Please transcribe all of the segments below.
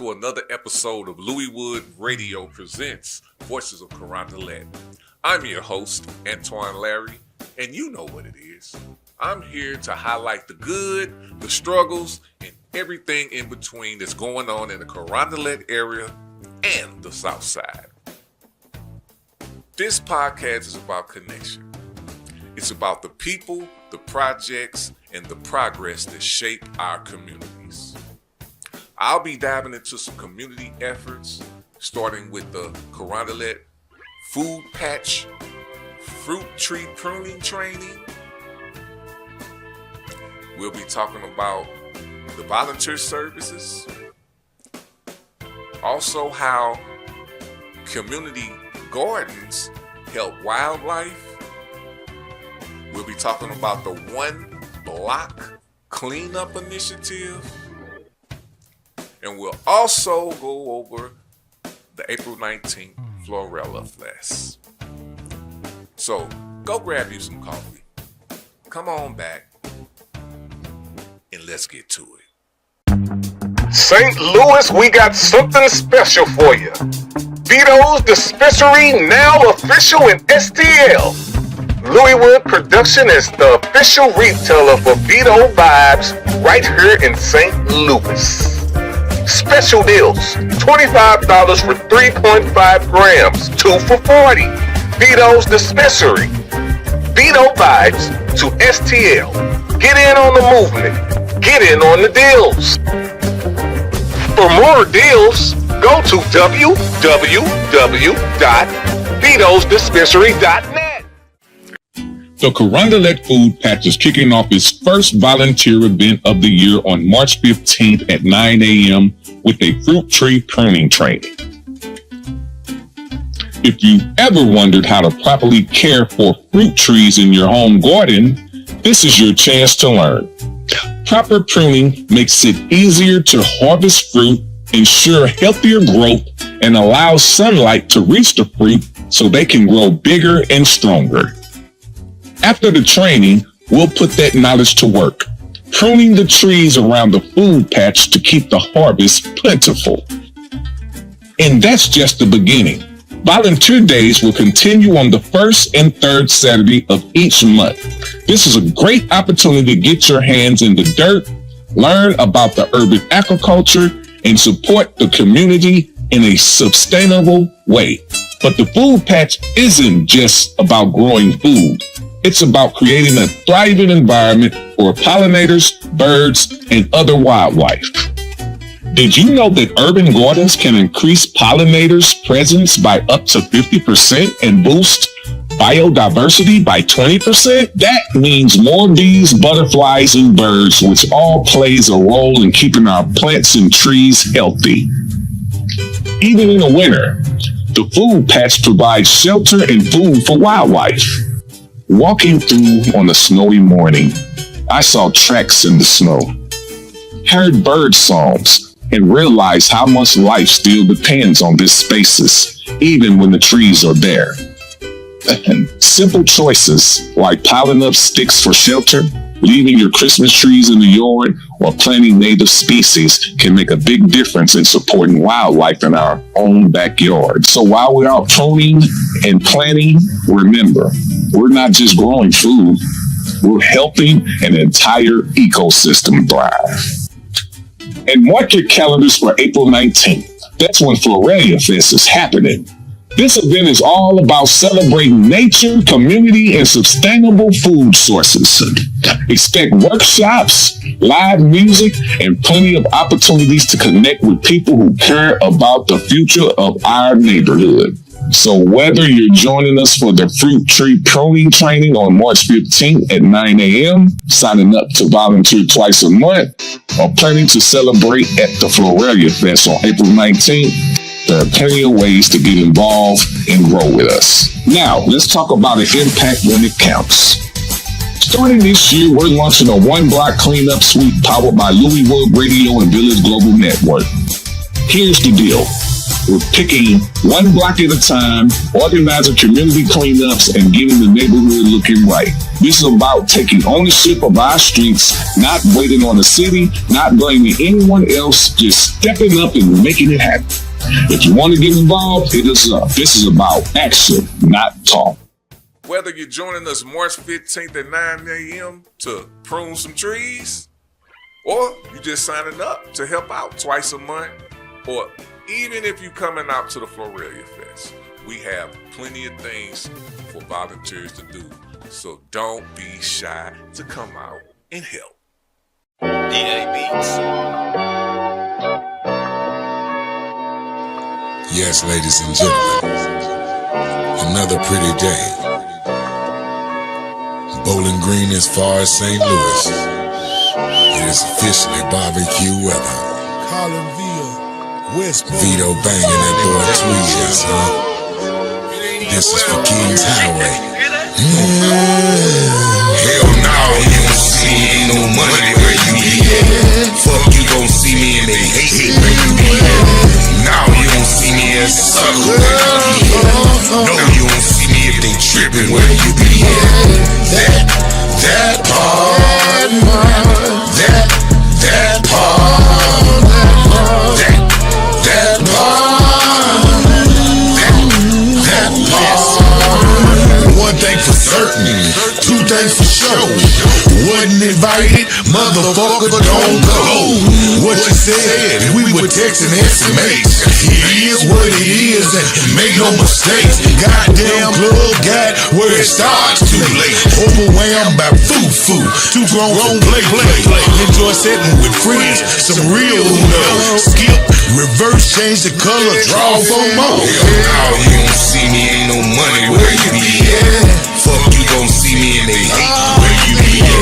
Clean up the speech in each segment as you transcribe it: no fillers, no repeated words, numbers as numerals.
to another episode of Louis Wood Radio Presents Voices of Carondelet. I'm your host, Antione Larry, and you know what it is. I'm here to highlight the good, the struggles, and everything in between that's going on in the Carondelet area and the South Side. This podcast is about connection. It's about the people, the projects, and the progress that shape our communities. I'll be diving into some community efforts, starting with the Carondelet Food Patch Fruit Tree Pruning Training. We'll be talking about the volunteer services, also how community gardens help wildlife. We'll be talking about the One Block Cleanup Initiative. And we'll also go over the April 19th Floralia Fest. So go grab you some coffee. Come on back and let's get to it. St. Louis, we got something special for you. Vito's Dispensary now official in STL. Louis Wood Production is the official retailer for Vito Vibes right here in St. Louis. Special deals, $25 for 3.5 grams, 2 for $40. Vito's Dispensary. Vito Vibes to STL. Get in on the movement. Get in on the deals. For more deals, go to www.vitosdispensary.net. The Carondelet Food Patch is kicking off its first volunteer event of the year on March 15th at 9 a.m. with a fruit tree pruning training. If you've ever wondered how to properly care for fruit trees in your home garden, this is your chance to learn. Proper pruning makes it easier to harvest fruit, ensure healthier growth, and allows sunlight to reach the fruit so they can grow bigger and stronger. After the training, we'll put that knowledge to work, pruning the trees around the food patch to keep the harvest plentiful. And that's just the beginning. Volunteer days will continue on the first and third Saturday of each month. This is a great opportunity to get your hands in the dirt, learn about the urban agriculture, and support the community in a sustainable way. But the food patch isn't just about growing food. It's about creating a thriving environment for pollinators, birds, and other wildlife. Did you know that urban gardens can increase pollinators' presence by up to 50% and boost biodiversity by 20%? That means more bees, butterflies, and birds, which all plays a role in keeping our plants and trees healthy. Even in the winter, the food patch provides shelter and food for wildlife. Walking through on a snowy morning, I saw tracks in the snow, heard bird songs, and realized how much life still depends on these spaces, even when the trees are there. Simple choices like piling up sticks for shelter, leaving your Christmas trees in the yard, or planting native species can make a big difference in supporting wildlife in our own backyard. So while we're out pruning and planting, remember, we're not just growing food, we're helping an entire ecosystem thrive. And mark your calendars for April 19th. That's when Floralia Fest is happening. This event is all about celebrating nature, community, and sustainable food sources. Expect workshops, live music, and plenty of opportunities to connect with people who care about the future of our neighborhood. So whether you're joining us for the fruit tree pruning training on March 15th at 9 a.m., signing up to volunteer twice a month, or planning to celebrate at the Floralia Fest on April 19th, there are plenty of ways to get involved and grow with us. Now, let's talk about an impact when it counts. Starting this year, we're launching a one-block cleanup suite powered by Louis Wood Radio and Village Global Network. Here's the deal. We're picking one block at a time, organizing community cleanups, and getting the neighborhood looking right. This is about taking ownership of our streets, not waiting on the city, not blaming anyone else, just stepping up and making it happen. If you want to get involved, hit us up. This is about action, not talk. Whether you're joining us March 15th at 9 a.m. to prune some trees, or you just signing up to help out twice a month, or even if you're coming out to the Floralia Fest, we have plenty of things for volunteers to do. So don't be shy to come out and help. DA Beats. Yes, ladies and gentlemen, another pretty day. Bowling Green as far as St. Louis. It is officially barbecue weather. Vito banging that boy Tweez, huh? This is for Kings Highway. Hell no, you don't see me, ain't no money where you be at. Fuck, you gon' see me and they hate me where you be at. Now you don't see me as a sucker where you be at. No, you don't see me if they tripping where you be at. That part, that part, that part. One thing for certain, two things for sure. Wasn't invited, motherfucker, don't go. What you said, we were texting estimates. It is what it is, and make no mistakes. Goddamn club got where it starts too late. Overwhelmed by foo-foo, too grown play. Enjoy sitting with friends, some real know. Skip, reverse, change the color, draw for more. Now you don't see me, ain't no money where you be at. Fuck, you gon' see me and they hate where you be at.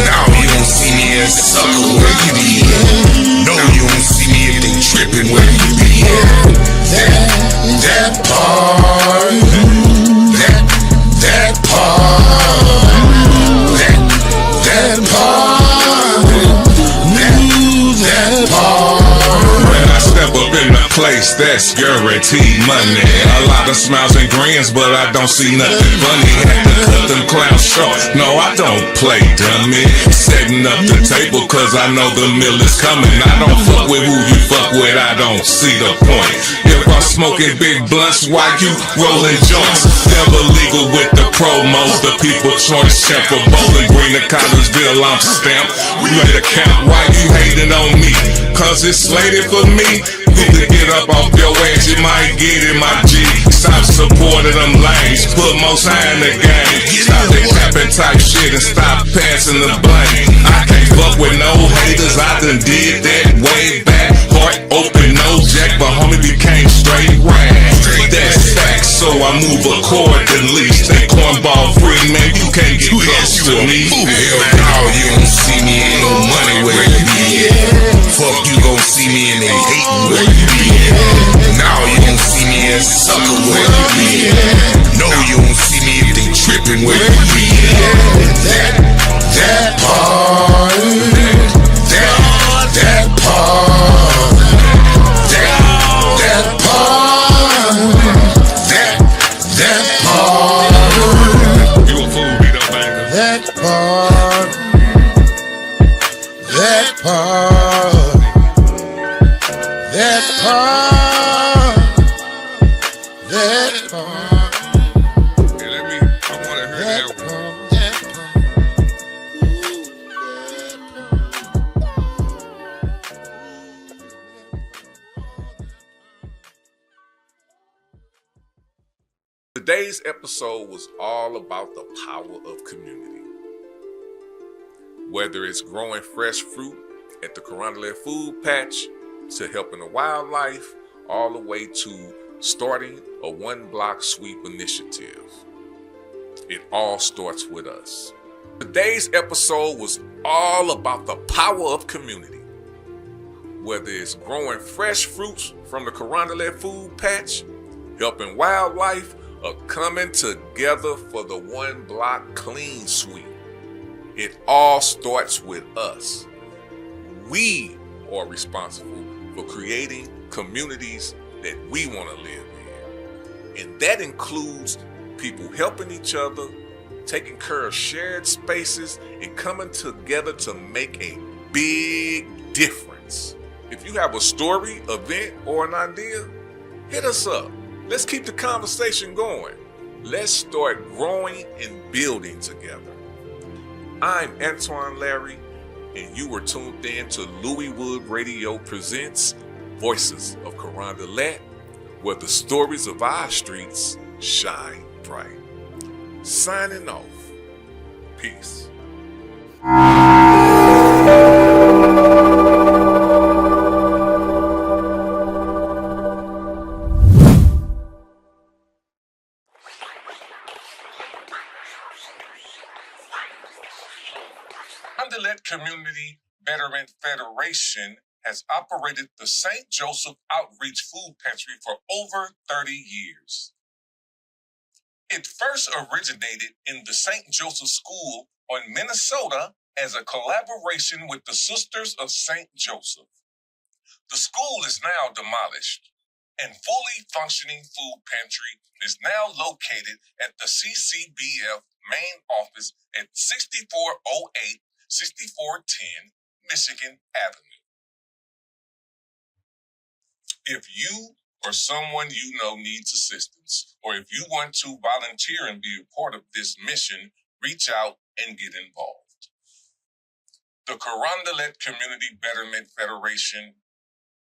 Now you don't see me as a sucker where you be at. No, you don't see me if they tripping where you be at. That part, that part, that part, that part. When I step up in the place, that's guaranteed money. A lot of smiles and grins, but I don't see nothing funny. Had to cut them clowns short. No, I don't play dummy. Setting up the table, cause I know the meal is coming. I don't fuck with who you fuck with, I don't see the point. If I'm smoking big blunts, why you rolling joints? Never legal with the promos, the people choice champ for Bowling Green to Collegeville, I'm stamped. We let the count, why you hating on me? Cause it's slated for me. Need to get up off your ass, you might get in my G. Stop supporting them lanes, put most high in the game. Stop that capping type shit and stop passing the blame. I can't fuck with no haters, I done did that way back. Heart open, no jack, but homie became straight rap. That's facts, so I move accordingly. Stay cornball free, man, you can't get close to me. Hell no, you don't see me, ain't no money where you be at. Fuck, you gon' see me and they hatin' where you be at. Now you don't see me as a sucker where you be at. No, you don't see me if they trippin' where you be at. That part, that part, that part, that part. You a fool, Vito Banger. That part, that part, that part, that part. Hey, I wanna hear that one. Today's episode was all about the power of community. Whether it's growing fresh fruit at the Carondelet food patch, to helping the wildlife, all the way to starting a one-block sweep initiative. It all starts with us. Today's episode was all about the power of community. Whether it's growing fresh fruits from the Carondelet food patch, helping wildlife, or coming together for the one-block clean sweep. It all starts with us. We are responsible for creating communities that we want to live in. And that includes people helping each other, taking care of shared spaces, and coming together to make a big difference. If you have a story, event, or an idea, hit us up. Let's keep the conversation going. Let's start growing and building together. I'm Antoine Larry, and you were tuned in to Louis Wood Radio presents Voices of Carondelet, where the stories of our streets shine bright. Signing off. Peace. Carondelet Community Betterment Federation has operated the St. Joseph Outreach Food Pantry for over 30 years. It first originated in the St. Joseph School on Minnesota as a collaboration with the Sisters of St. Joseph. The school is now demolished, and fully functioning food pantry is now located at the CCBF main office at 6408 6410 Michigan Avenue. If you or someone you know needs assistance, or if you want to volunteer and be a part of this mission, reach out and get involved. The Carondelet Community Betterment Federation,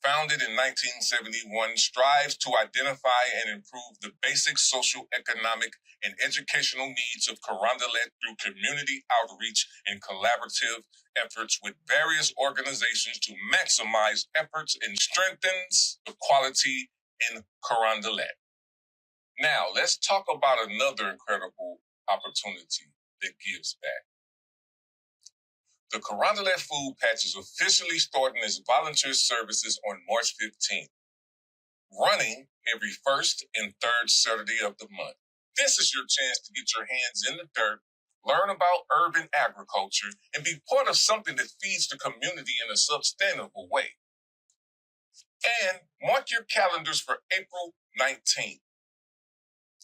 founded in 1971, strives to identify and improve the basic social, economic, and educational needs of Carondelet through community outreach and collaborative efforts with various organizations to maximize efforts and strengthens equality in Carondelet. Now, let's talk about another incredible opportunity that gives back. The Carondelet Food Patch is officially starting its volunteer services on March 15th, running every first and third Saturday of the month. This is your chance to get your hands in the dirt, learn about urban agriculture, and be part of something that feeds the community in a sustainable way. And mark your calendars for April 19th.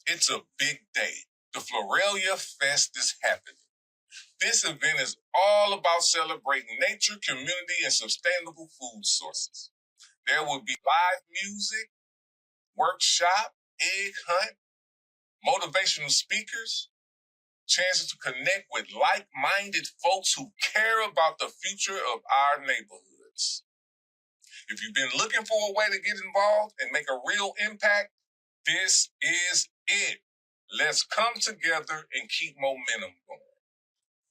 It's a big day. The Floralia Fest is happening. This event is all about celebrating nature, community, and sustainable food sources. There will be live music, workshop, egg hunt, motivational speakers, chances to connect with like-minded folks who care about the future of our neighborhoods. If you've been looking for a way to get involved and make a real impact, this is it. Let's come together and keep momentum going.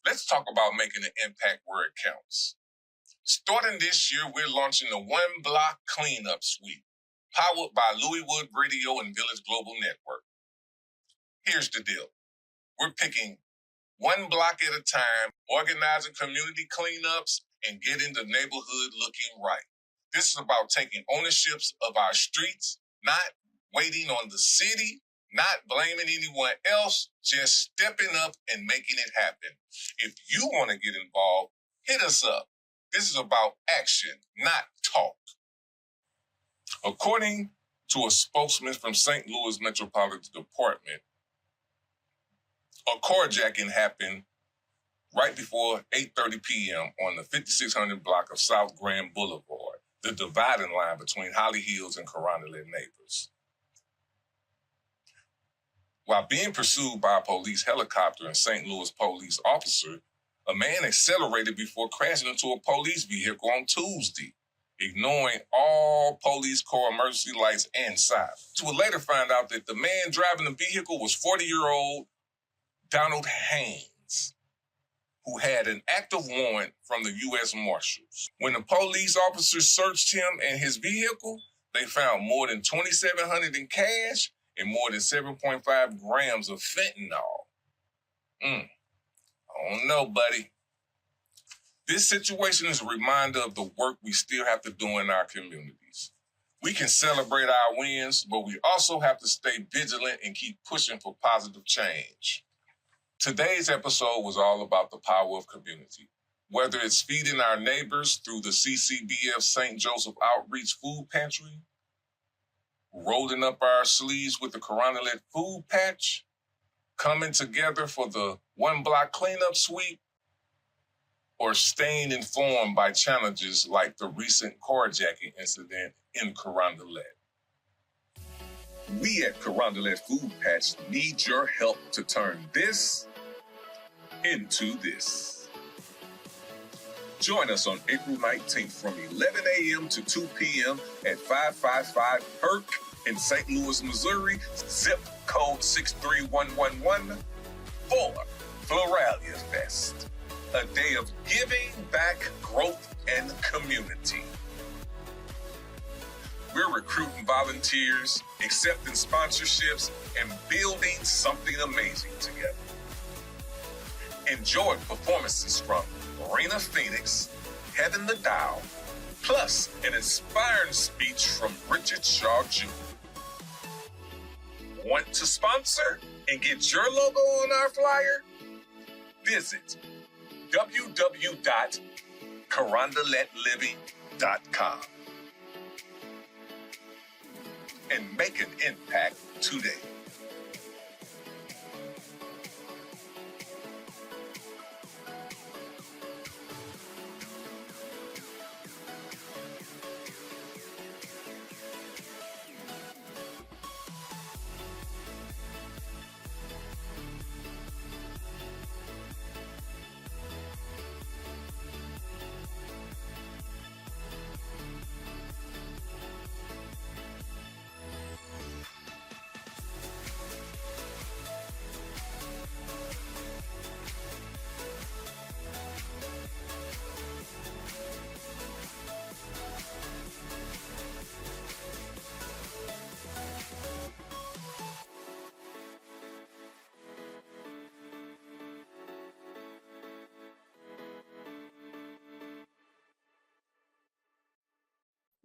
Let's talk about making an impact where it counts. Starting this year, we're launching the One Block Cleanup Suite, powered by Louis Wood Radio and Village Global Network. Here's the deal. We're picking one block at a time, organizing community cleanups, and getting the neighborhood looking right. This is about taking ownerships of our streets, not waiting on the city, not blaming anyone else, just stepping up and making it happen. If you want to get involved, hit us up. This is about action, not talk. According to a spokesman from St. Louis Metropolitan Department, a carjacking happened right before 8:30 p.m. on the 5600 block of South Grand Boulevard, the dividing line between Holly Hills and Carondelet neighbors. While being pursued by a police helicopter and St. Louis police officer, a man accelerated before crashing into a police vehicle on Tuesday, ignoring all police car emergency lights and sirens. We would later find out that the man driving the vehicle was 40-year-old Donald Haynes, who had an active warrant from the U.S. Marshals. When the police officers searched him and his vehicle, they found more than $2,700 in cash and more than 7.5 grams of fentanyl. I don't know, buddy. This situation is a reminder of the work we still have to do in our communities. We can celebrate our wins, but we also have to stay vigilant and keep pushing for positive change. Today's episode was all about the power of community. Whether it's feeding our neighbors through the CCBF St. Joseph Outreach Food Pantry, rolling up our sleeves with the Carondelet food patch, coming together for the one block cleanup sweep, or staying informed by challenges like the recent carjacking incident in Carondelet. We at Carondelet Food Patch need your help to turn this into this. Join us on April 19th from 11 a.m. to 2 p.m. at 555 Herc in St. Louis, Missouri, zip code 63111 for Floralia Fest, a day of giving back, growth, and community. We're recruiting volunteers, accepting sponsorships, and building something amazing together. Enjoy performances from Marina Phoenix, Heaven the Dow, plus an inspiring speech from Richard Shaw Jr. Want to sponsor and get your logo on our flyer? Visit www.carondeletliving.com and make an impact today.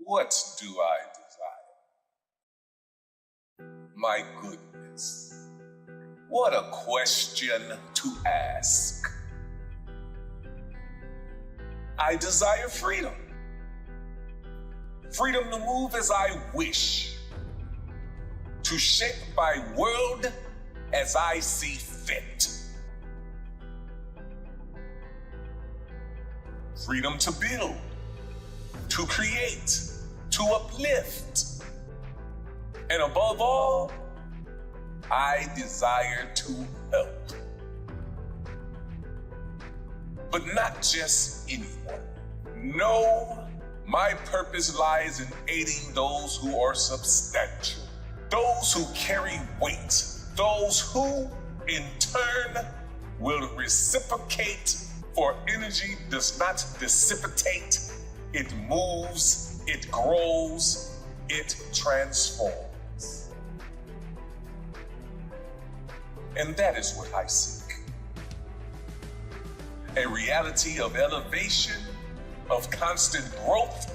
What do I desire? My goodness, what a question to ask. I desire freedom. Freedom to move as I wish, to shape my world as I see fit. Freedom to build, to create, to uplift. And above all, I desire to help. But not just anyone. No, my purpose lies in aiding those who are substantial, those who carry weight, those who, in turn, will reciprocate, for energy does not dissipate. It moves, it grows, it transforms. And that is what I seek. A reality of elevation, of constant growth,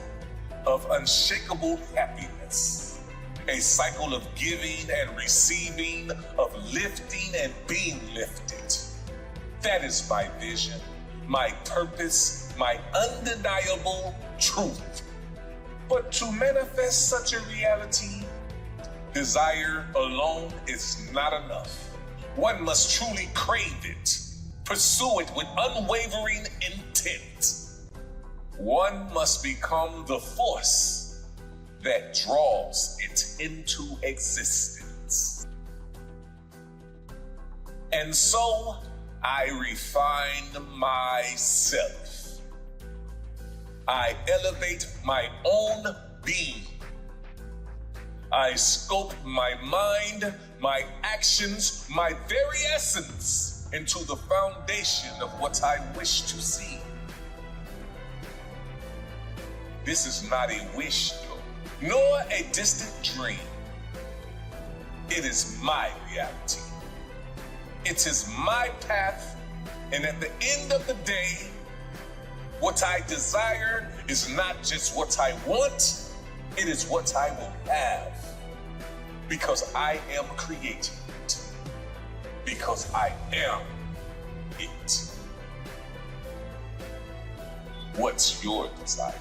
of unshakable happiness. A cycle of giving and receiving, of lifting and being lifted. That is my vision, my purpose, my undeniable truth. But to manifest such a reality, desire alone is not enough. One must truly crave it, pursue it with unwavering intent. One must become the force that draws it into existence. And so I refine myself. I elevate my own being. I scope my mind, my actions, my very essence into the foundation of what I wish to see. This is not a wish, nor a distant dream. It is my reality. It is my path, and at the end of the day, what I desire is not just what I want, it is what I will have. Because I am creating it. Because I am it. What's your desire?